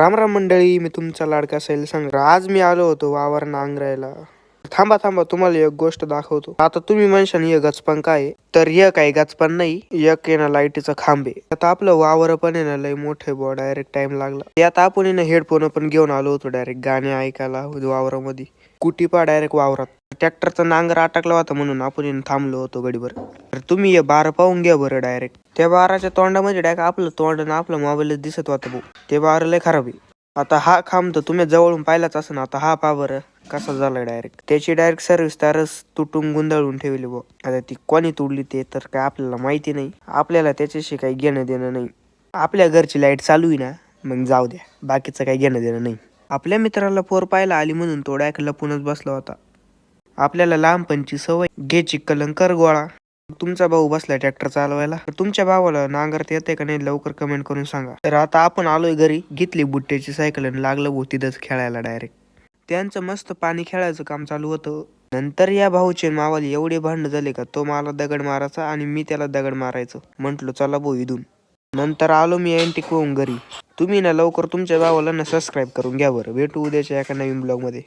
राम राम मंडळी, मी तुमचा लाडका सैल सांग. आज मी आलो होतो वावर नांगरायला. थांबा थांबा, तुम्हाला एक गोष्ट दाखवतो. आता तुम्ही म्हणशान हे गचपण काय आहे? तर हे काही गचपण नाही, एक आहे ना लाईटीचा खांब आहे. आता आपलं वावर पण आहे ना लय मोठे बुवा, डायरेक्ट टाइम लागला. त्यात आपण आहे ना हेडफोन पण घेऊन आलो होतो डायरेक्ट गाणे ऐकायला वावरामध्ये. कुटी पा डायरेक्ट वावरात. ट्रॅक्टरचा नांगर अटकला होता म्हणून आपण थांबलो होतो गडीभर. तर तुम्ही हे बार पाहून घ्या बरं डायरेक्ट. त्या बाराच्या तोंडामध्ये डायरेक्ट आपलं तोंड आणि आपलं मोबाईलच दिसत होतं भाऊ. ते बार लय खराब आहे. आता हा खांब तर तुम्ही जवळून पाहिलाच असं ना. आता हा पा बरं कसा झालाय डायरेक्ट. त्याची डायरेक्ट सर्व्हिस तारच तुटून गुंडाळून ठेवली बुवा. आता ती कोणी तोडली ते तर काय आपल्याला माहिती नाही. आपल्याला त्याच्याशी काही घेणं देणं नाही. आपल्या घरची लाईट चालू आहे ना, मग जाऊ द्या, बाकीचं काही घेणं देणं नाही. आपल्या मित्राला पोर पाहायला आली म्हणून तो डायरेक्ट लपूनच बसला होता. आपल्याला लहानपणची सवय घ्यायची कलंकर गोळा. तुमचा भाऊ बसलाय ट्रॅक्टर चालवायला. तुमच्या भावाला नांगरता येते का नाही लवकर कमेंट करून सांगा. तर आता आपण आलोय घरी, घेतली बुट्ट्याची सायकल आणि लागलं भाऊ तिथंच खेळायला डायरेक्ट. त्यांचं मस्त पाणी खेळायचं काम चालू होतं. नंतर या भाऊचे मावाली एवढे भांडण झाले का तो मला दगड मारायचा आणि मी त्याला दगड मारायचो. म्हंटलो चला भाऊ इथून. नंतर आलो मी अँटिक होऊन घरी. तुम्ही ना लवकर तुमच्या भावाला ना सबस्क्राईब करून घ्या बरं. भेटू उद्याच्या एका नवीन ब्लॉग मध्ये.